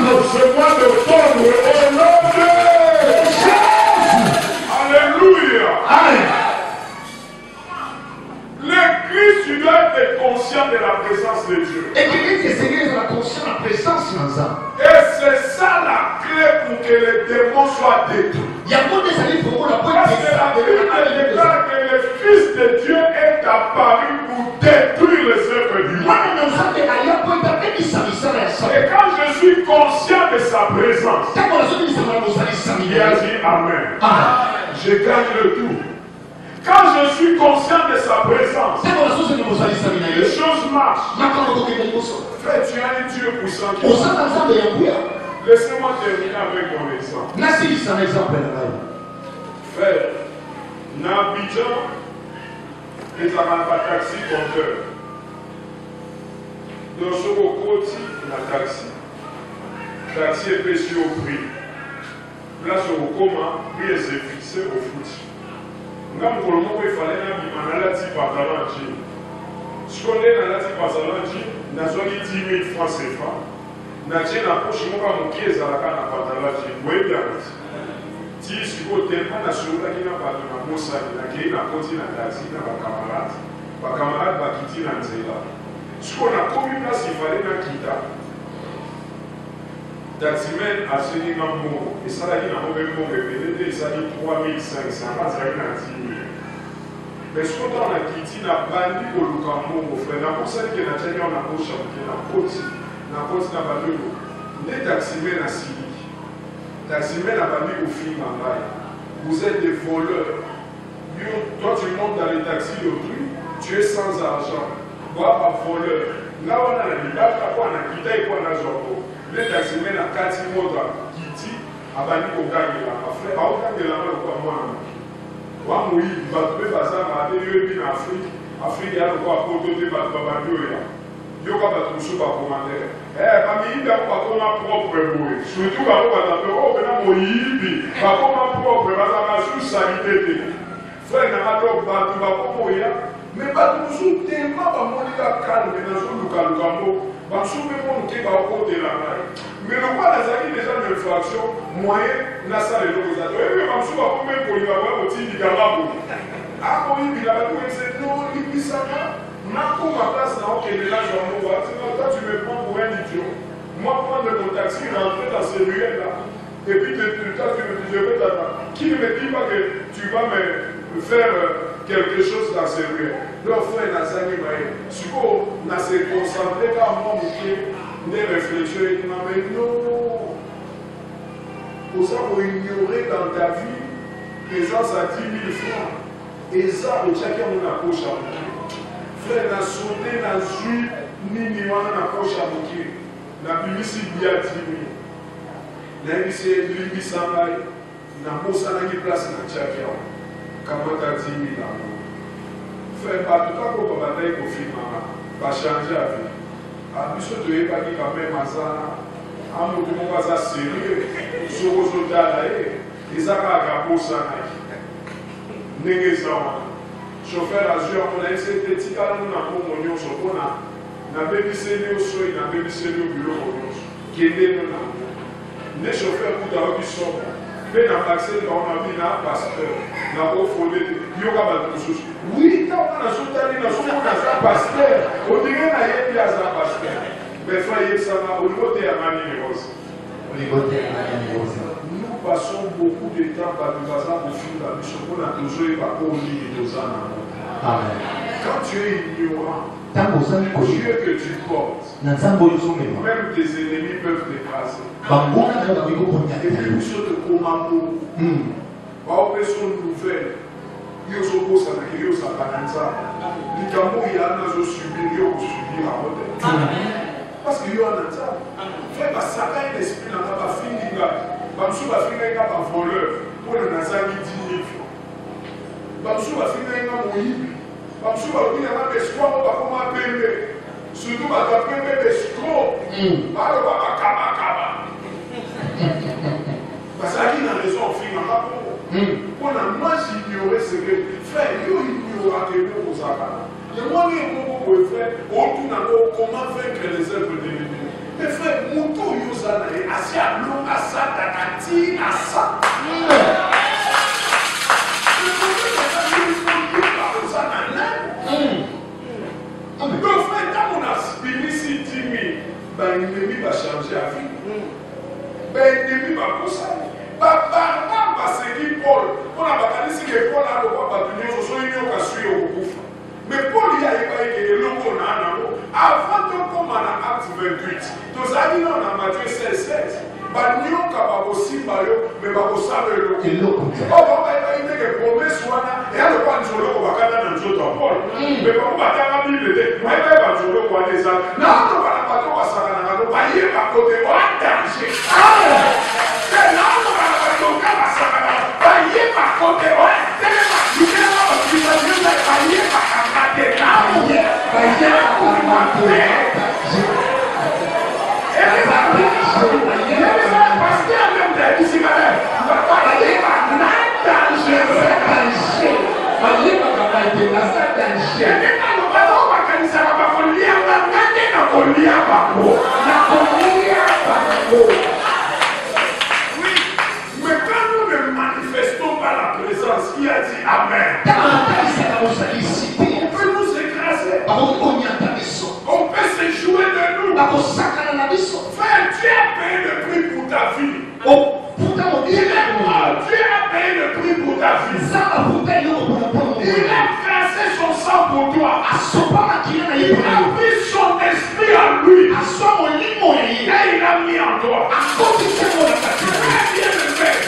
[SPEAKER 4] Ce mois d'octobre, au nom de Jésus. Alléluia. Amen. L'église, tu dois être conscient de la présence de Dieu. Et c'est ça la clé pour que les démons soient détruits. Parce que la Bible déclare que le Fils de Dieu est apparu pour détruire les œuvres du mal. Et quand je suis conscient de sa présence, il a dit Amen. Je gagne le tout. Quand je suis conscient de sa présence, les choses marchent. Frère, tu as un Dieu puissant qui laissez-moi terminer avec mon exemple. Frère, Nabidjan est un taxi compteur. Dans ce côté, la taxi est payé au prix. Là, sur le coma, prix est fixé au foot. Ngam kolomo il fallait na bimana lati pantalon jean. Ce qu'on est na lati pantalon jean, na zoni 10 000 francs CFA. Na jean na poche mo ka moki ezalaka na pantalon jean. Boye bien. Ti siko tempa na sura kina bato na mosa na kei na koti na taxi na ba camarade ba kiti na nzela. Ce qu'on a commis là, il fallait na kita. Taximen a signé un mot, et ça a dit un mauvais mot, et ça a dit 3500, ça a dit 10 000. Mais ce qu'on a quitté, n'a pas dit au Lukambo, mon frère, n'a pas dit que n'a pas dit on a pas chanté, n'a pas dit, n'a pas dit, les taximen a signé. Taximen n'a pas dit au film en bail. Vous êtes des voleurs. Toi, tu montes dans les taxis d'autrui, tu es sans argent. Moi, pas voleur. Là, on a dit, là, on a quitté et on a joué. Les taximens à 4 mois qui dit abandi kokangelanga frère aokangelanga lokwa mwana wa moyibi bato mpe baza mabe yo ebi na afrike ya lokwa poto te bato babandi oya yoka bato mosusu bakomandere bamiyibi yango bakoma propre boye surtout bango batape oyo pena moyibi bakoma propre bazaka su salite te frère nanga to bato bakoma oya me bato mosusu tema bamoni bakalme nazolukaluka mbo bamosusu mpe monuke baokotela ngai mais le roi nazali déjà une infraction moyen nasala eloko eza to epe bamosusu bakoma ekolima boya kotindikanga bo akoyibila bato ese no libisaka nakoma place na okendela jambo toi tu me prends pour un idiot moi prendre mon taxi rentrer dans ces ruelles là et puis toi tu me dis je vais t'attendre qui ne me dit pas que tu vas me faire quelque chose dans ces ruelles leur frère nazali baye siko na se concentrer quand moi moke ne réfléchir et mais non oza koignorer dans ta vie présence à 10 000 francs eza otiaki yango na poche ya moke frère na sonde na zwi nini wana na poche ya moke nabimisi bia 10 000 nayebisi elimbisa ngai nabosanaki place na tiaki yango kamata 10 000 yango frère bato kako babandaki kofilmaka bachange avi biso toyebaki kameme aza amoto moko aza sérieux soko ozotala ye eza kaka bosanaki ndenge eza wana chauffeur azwi yango na ese te tikalano na mbongo nyonso mpona nabebiseli yo soi nabebiseli yo biloko nyonso kendeno nango nde chauffeur kuta oyoki soko mpe na taxeli bango nabi na pasteur nakofole te yoka bato mosusu wi ntango nazotali nazomona aza pasteur ondenge nayebi aza pasteur mais fra yebisanga olingo te ya mani rose nous passons beaucoup de temps bato baza kofinga biso mpona tozoyeba oyo nini toza nango quand tu es ignorant Dieu que tu portes même tes ennemis peuvent t'écraser et puis biso tokoma moko baopesa nouvelle yo ozokosanaki yo ozalaka na nzambe likambo ya nazosubir yo kosubir yango te parce que yo ana nzambe fe basaka ye l'esprit nanga bafingi ngai bamosusu bafingi ngai nga bavoleur mpona nazangi 10 000 francs bamosusu bafingi ngai nga moyibi bamosusu balobi nanga bescro ngo bakoma pembe surtout bato bapembe bescro baloba bakabakaba bazalaki na raison ofinganga moko mpona moi j'ignorais ce que frère yo ignoraka ebe kozakana yamwani ekoko boye frère otunanga comment vaincre les œuvres de l'ennemi mais frère moto oyo oza na ye asi alonga satana ti asa oza na nani donc frère ntango na bimisi 10 000 baennemi bachange avi baennemi bakosani babarba baseki Paul mpona bakanisi ke Paul alokwa bato nyonso soki nyoka sui okokufa mais Paul ye ayebaki ke eloko na nango avant tokoma na acte 28 tozali nano na Matthieu 16 banyoka bakosimba yo me bakosala eloko o bango bayebaki te ke promese wana eya lokwa nzoloko bakata na nzoto ya Paul me bango batanga bible te bayebaki banzoloko wana ezala naotoka na bato basakanaka no bayeba kote oadanger qui a dit Amen. On peut nous écraser. On peut se jouer de nous. Frère, Dieu a payé le prix pour ta vie. Dieu a payé le prix pour ta vie. Il a versé son sang pour toi. Il a mis son esprit en lui. Et il a mis en toi. Très bien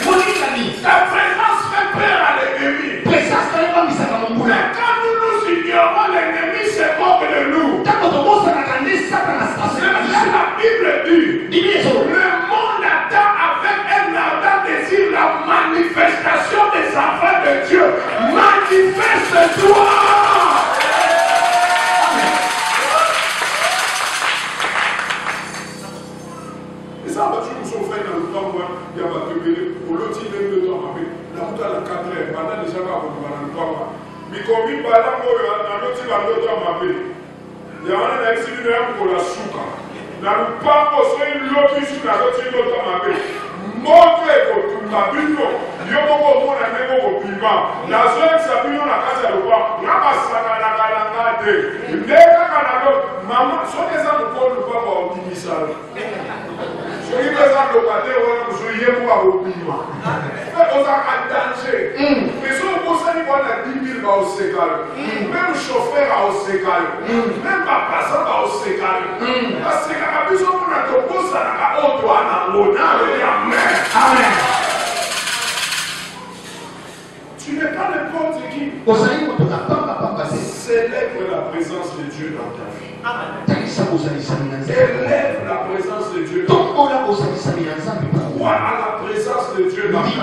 [SPEAKER 4] aimé. Ta présence fait peur à l'ennemi. Mais quand nous nous ignorons, l'ennemi se moque de nous. La Bible dit, le monde attend avec un ardent
[SPEAKER 3] c'est toi. Et ça, nous sommes faits dans le temps où il y a battu pour l'autre, il y a eu le temps. La route à la 4 heures, pendant déjà là, on va dans le temps. Mais comme il va là, dans l'autre, il va le temps. Il y a un accident pour la souka. Dans le pas, on se une l'autre sur la route, il y a le temps. Montre que ma Bible, il y a beaucoup de monde à même au piment. La zone s'appuie dans la case à l'eau. Il y a pas ça dans la galangade. Il y a maman, soit des gens pour le pas au Timisal. Soit des gens pour le pas au Zouyé pour au piment. On a un danger. Mais si on pense à la 10 000 au Ségal, même chauffeur au Ségal, même pas passant au Ségal. Parce que la besoin qu'on a tout pour ça, on doit en avoir. Amen. Tu n'es pas n'importe qui. Célèbre la présence de Dieu dans ta vie. Élève la présence de Dieu dans ta vie. Crois à la présence de Dieu dans ta vie.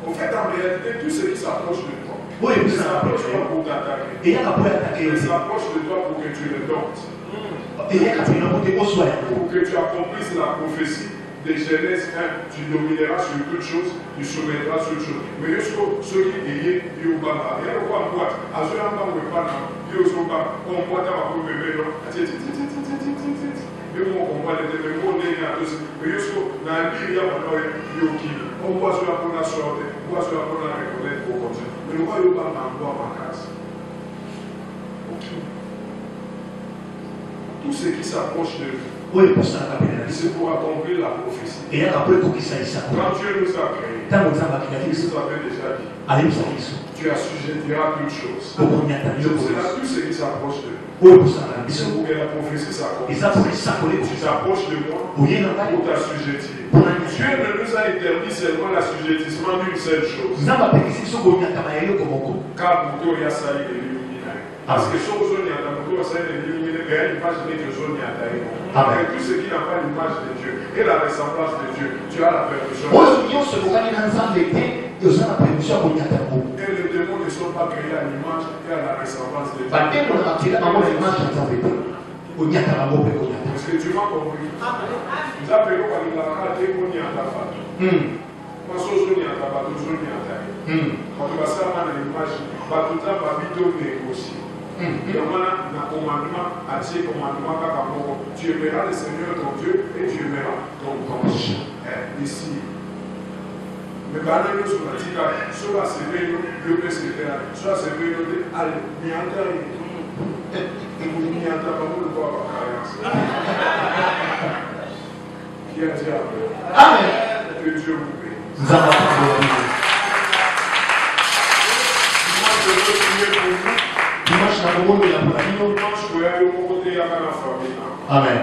[SPEAKER 3] En fait, en réalité, tout ce qui s'approche de toi, ne s'approche pas pour t'attaquer. Il s'approche de toi pour que tu le domptes. Pour que tu accomplisses la prophétie de Genèse 1, tu domineras sur toute chose, tu soumettras sur toute chose. Mais jusqu'au ceux qui payent, ils ont pas. Il y a quoi boîte. À ce moment-là, on ne peut pas. Ils ont pas. On boit à vous bébé. Mais on voit les mots de tous. Mais jusqu'au dans il y a on voit sur la bonne sorte, on voit sur la bonne reconnaître pour continuer. Mais on voit le pas dans ma case. Tout ce qui s'approche de nous, c'est pour accomplir la prophétie. Quand Dieu nous a créés, il nous avait déjà dit, tu assujettiras toutes choses. C'est là tout ce qui s'approche de nous. C'est pour que la prophétie s'accomplisse. Tu t'approches de moi pour t'assujettir. Dieu ne nous a interdit seulement l'assujettissement d'une seule chose. Car pour toi, il y a ça, il est éliminé. Parce que ce que il y a dans le ça, il est éliminé. Il y a l'image de Dieu. Et tout ce qui n'a pas l'image de Dieu et la ressemblance de Dieu, tu as la permission. Et les démons ne sont pas créés à l'image et à la ressemblance de Dieu. Est-ce que tu m'as compris? Nous appelons par la carte et on y a ta femme. Quand on y a ta femme, on y a ta femme. Quand tu vas savoir l'image, tout ça va vite négocier. Il y a un commandement, à tes commandements, tu aimeras le Seigneur ton Dieu et tu aimeras ton prochain. Ici. Mais par exemple, sur la tika, soit c'est vélo, Dieu peut se faire, soit c'est vélo, allez, n'y a pas de quoi qui a dit après. Amen. Que Dieu vous paie. Moi, je veux prier pour vous. Amen.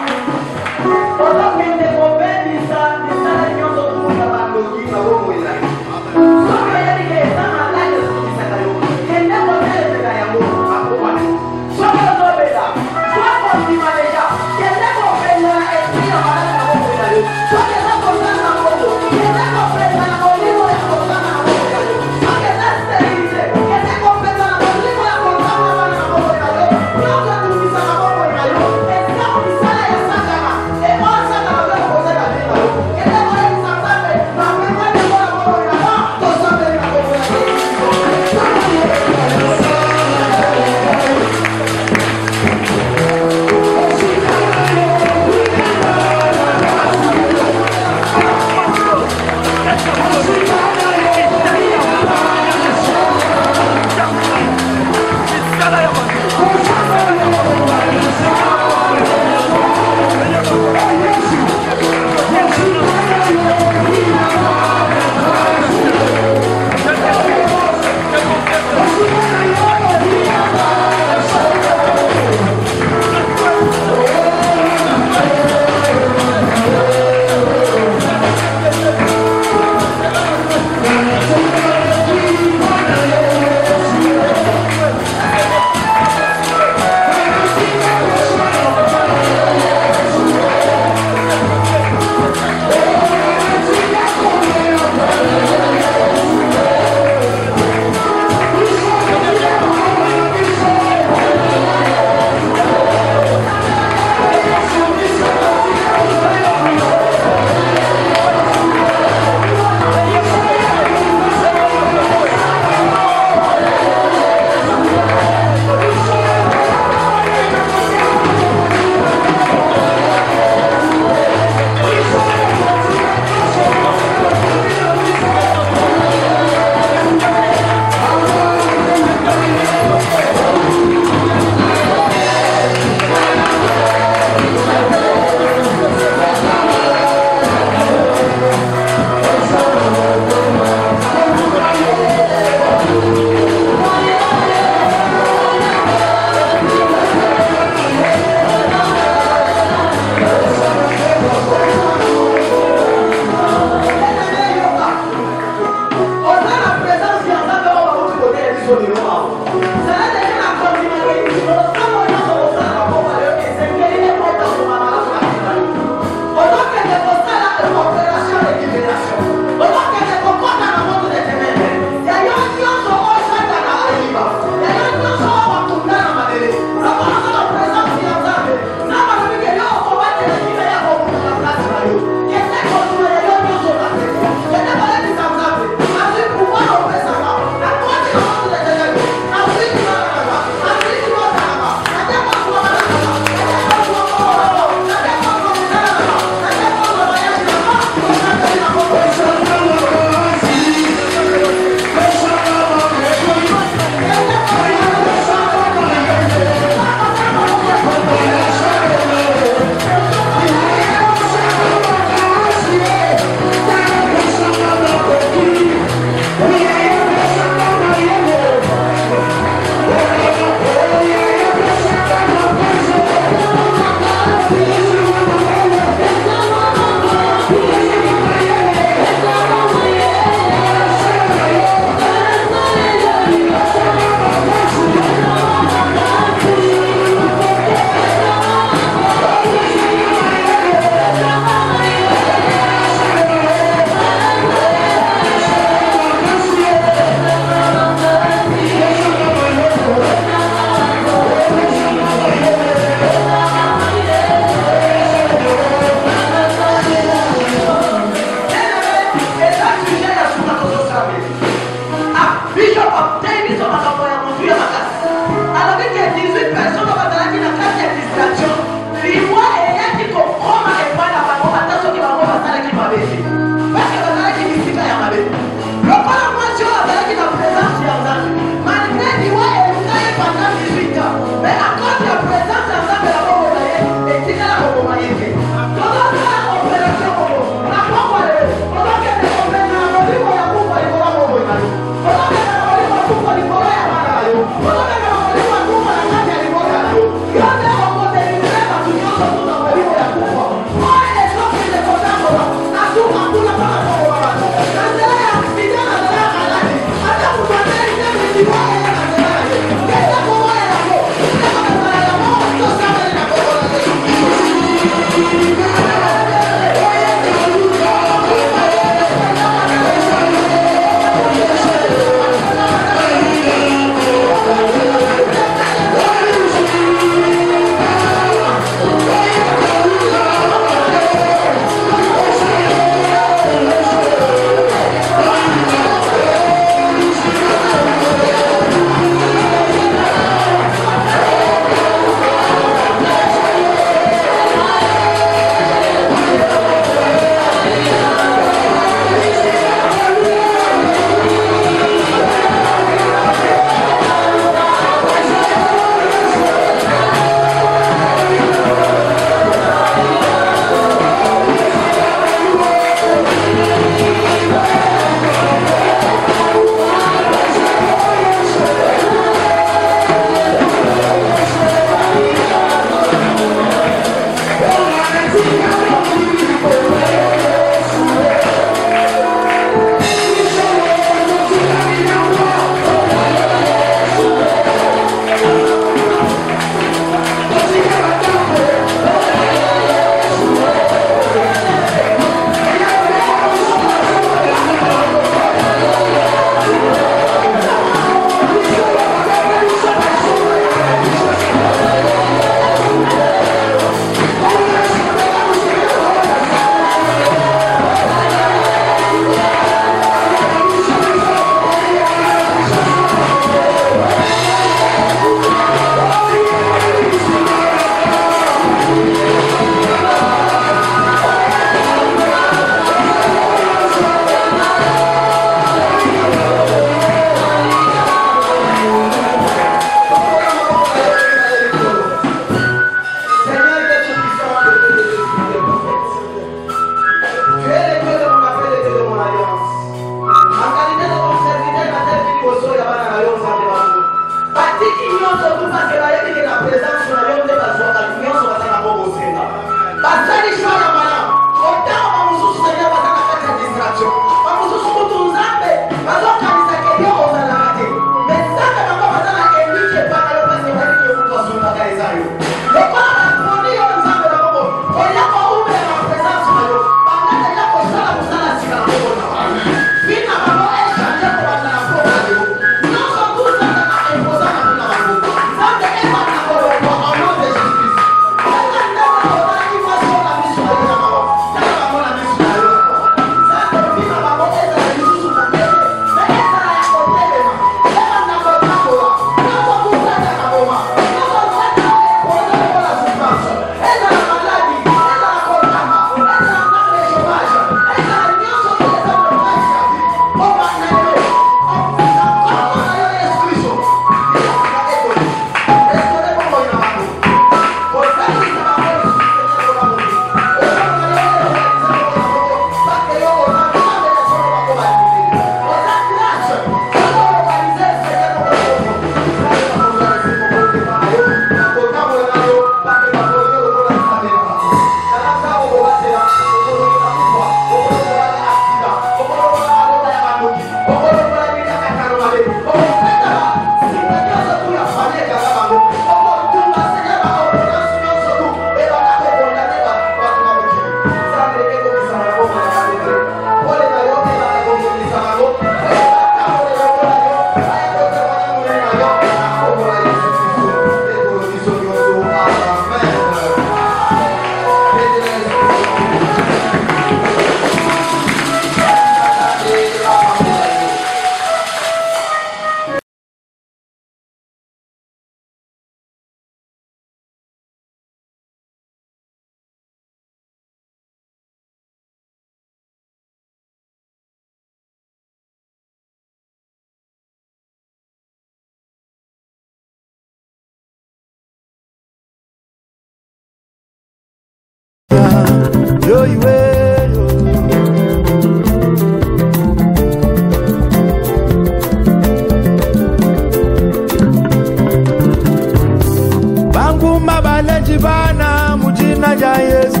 [SPEAKER 5] bana mujina ja Yesu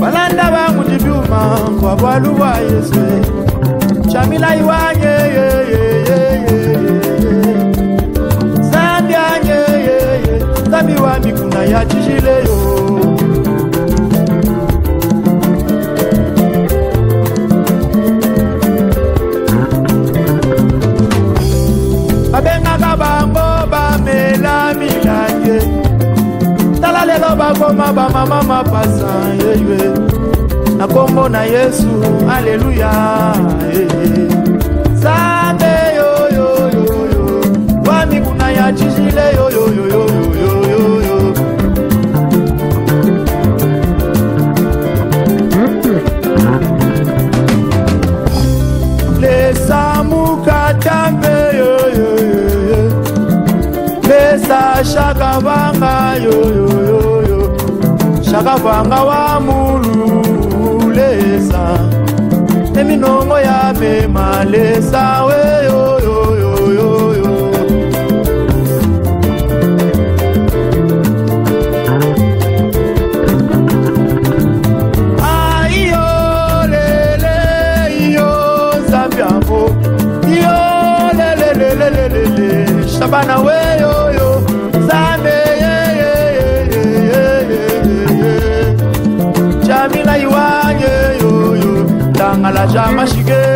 [SPEAKER 5] balanda ba mujibyuma kwa bwalu wa Yesu chamila iwanye Zambia Zambi wa mikuna ya chijile yo Abenga kabango ba mela milanye Tala lelo ba koma ba mama pasa yewe Na kombo na Yesu haleluya Zambe yo Wa mikuna ya chijile yo Lesa mukatambe Lesa shakavanga Shakavanga wa mulu Lesa Eminongo ya mema Lesa we Shabana we yo Zambe Jamila iwanye yo Tangala jama shige